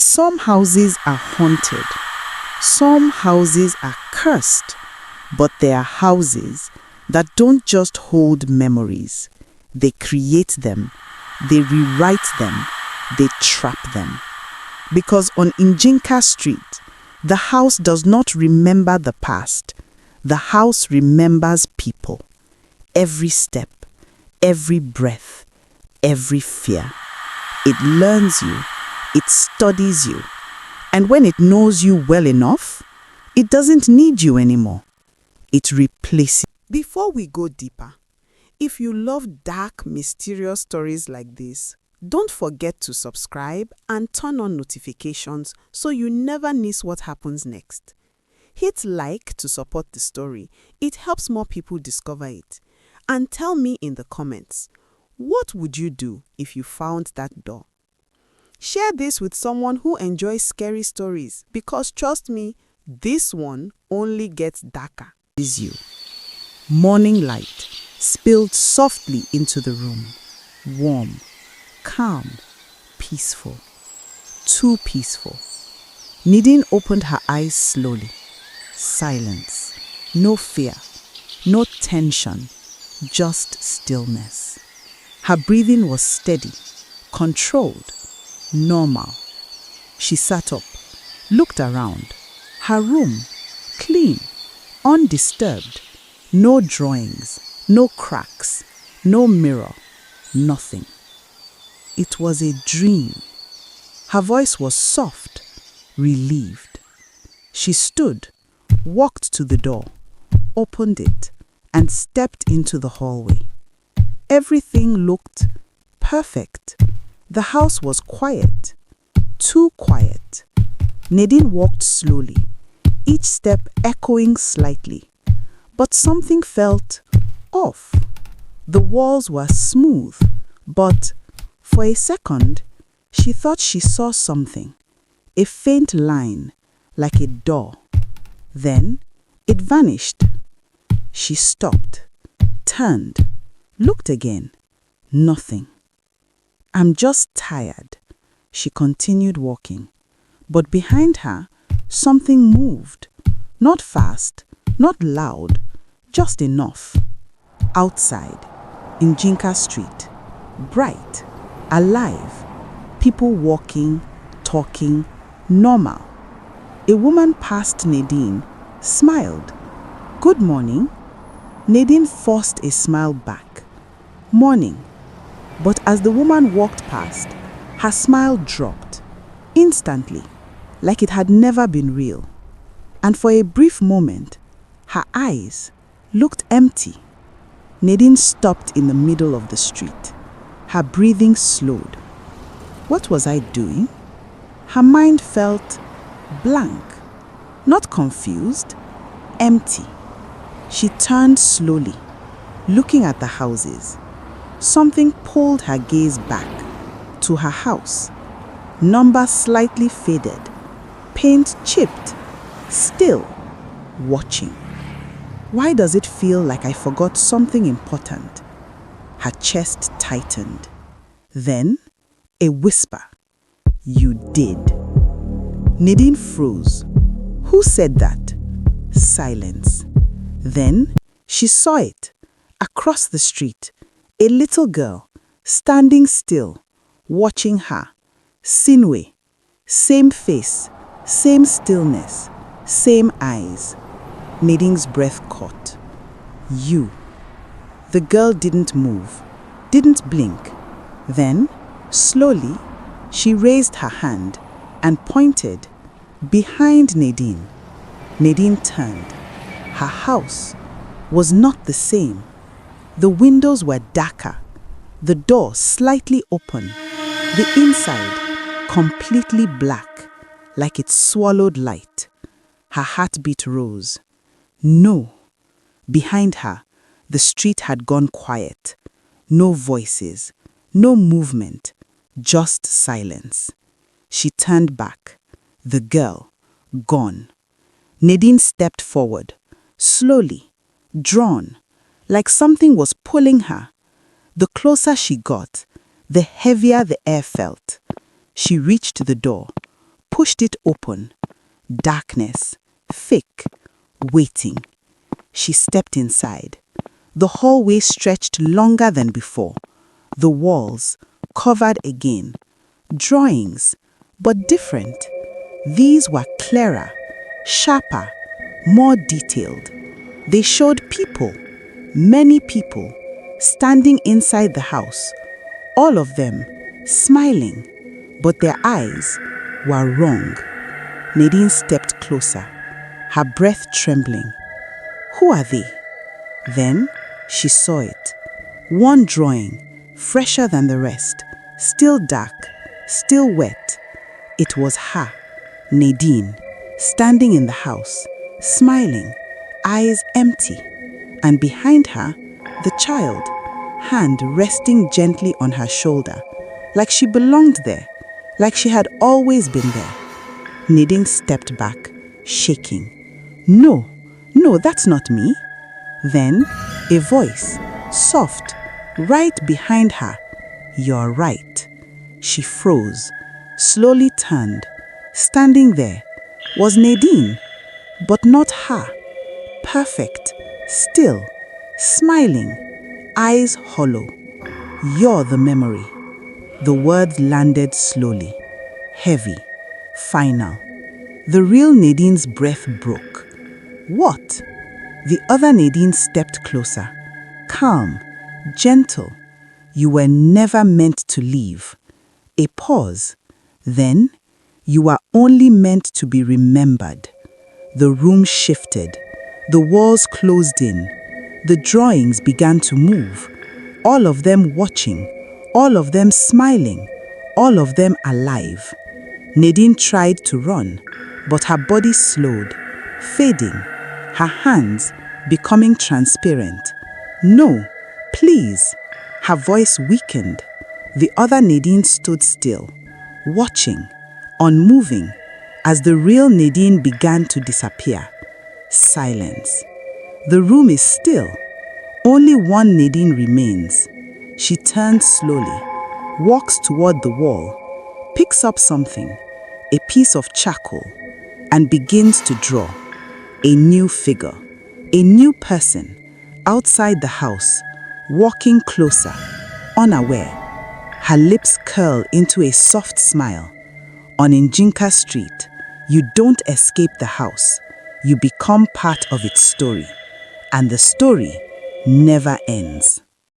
Some houses are haunted. Some houses are cursed. But there are houses that don't just hold memories. They create them. They rewrite them. They trap them. Because on Njinka Street, the house does not remember the past. The house remembers people. Every step, every breath, every fear. It learns you. It studies you. And when it knows you well enough, it doesn't need you anymore. It replaces. Before we go deeper, if you love dark, mysterious stories like this, don't forget to subscribe and turn on notifications so you never miss what happens next. Hit like to support the story. It helps more people discover it. And tell me in the comments, what would you do if you found that door? Share this with someone who enjoys scary stories because trust me, this one only gets darker. Is you. Morning light spilled softly into the room. Warm, calm, peaceful. Too peaceful. Nadine opened her eyes slowly. Silence. No fear. No tension. Just stillness. Her breathing was steady, controlled, normal. She sat up, looked around. Her room, clean, undisturbed. No drawings, no cracks, no mirror, nothing. It was a dream. Her voice was soft, relieved. She stood, walked to the door, opened it, and stepped into the hallway. Everything looked perfect. The house was quiet, too quiet. Nadine walked slowly, each step echoing slightly. But something felt off. The walls were smooth, but for a second, she thought she saw something, a faint line, like a door. Then it vanished. She stopped, turned, looked again. Nothing. I'm just tired. She continued walking. But behind her, something moved. Not fast, not loud, just enough. Outside, in Njinka Street, bright, alive, people walking, talking, normal. A woman passed Nadine, smiled. Good morning. Nadine forced a smile back. Morning. But as the woman walked past, her smile dropped, instantly, like it had never been real. And for a brief moment, her eyes looked empty. Nadine stopped in the middle of the street. Her breathing slowed. What was I doing? Her mind felt blank, not confused, empty. She turned slowly, looking at the houses. Something pulled her gaze back to her house. Number slightly faded, paint chipped, still watching. Why does it feel like I forgot something important? Her chest tightened. Then, a whisper. You did. Nadine froze. Who said that? Silence. Then, she saw it. Across the street, a little girl, standing still, watching her. Sihnwe. Same face, same stillness, same eyes. Nadine's breath caught. You. The girl didn't move, didn't blink. Then, slowly, she raised her hand and pointed behind Nadine. Nadine turned. Her house was not the same. The windows were darker, the door slightly open, the inside completely black, like it swallowed light. Her heartbeat rose. No. Behind her, the street had gone quiet. No voices, no movement, just silence. She turned back. The girl, gone. Nadine stepped forward, slowly, drawn, like something was pulling her. The closer she got, the heavier the air felt. She reached the door, pushed it open. Darkness, thick, waiting. She stepped inside. The hallway stretched longer than before. The walls, covered again. Drawings, but different. These were clearer, sharper, more detailed. They showed people, many people, standing inside the house. All of them smiling, but their eyes were wrong. Nadine stepped closer, her breath trembling. Who are they? Then she saw it. One drawing, fresher than the rest, still dark, still wet. It was her, Nadine, standing in the house, smiling, eyes empty. And behind her, the child, hand resting gently on her shoulder, like she belonged there, like she had always been there. Nadine stepped back, shaking. No, that's not me. Then, a voice, soft, right behind her. You're right. She froze, slowly turned. Standing there was Nadine, but not her. Perfect, still, smiling, eyes hollow. You're the memory. The words landed slowly, heavy, final. The real Nadine's breath broke. What? The other Nadine stepped closer, calm, gentle. You were never meant to leave. A pause. Then, you were only meant to be remembered. The room shifted. The walls closed in. The drawings began to move. All of them watching. All of them smiling. All of them alive. Nadine tried to run, but her body slowed, fading. Her hands becoming transparent. No, please. Her voice weakened. The other Nadine stood still, watching, unmoving, as the real Nadine began to disappear. Silence. The room is still. Only one Nadine remains. She turns slowly, walks toward the wall, picks up something, a piece of charcoal, and begins to draw. A new figure, a new person, outside the house, walking closer, unaware. Her lips curl into a soft smile. On Njinka Street, you don't escape the house. You become part of its story. And the story never ends.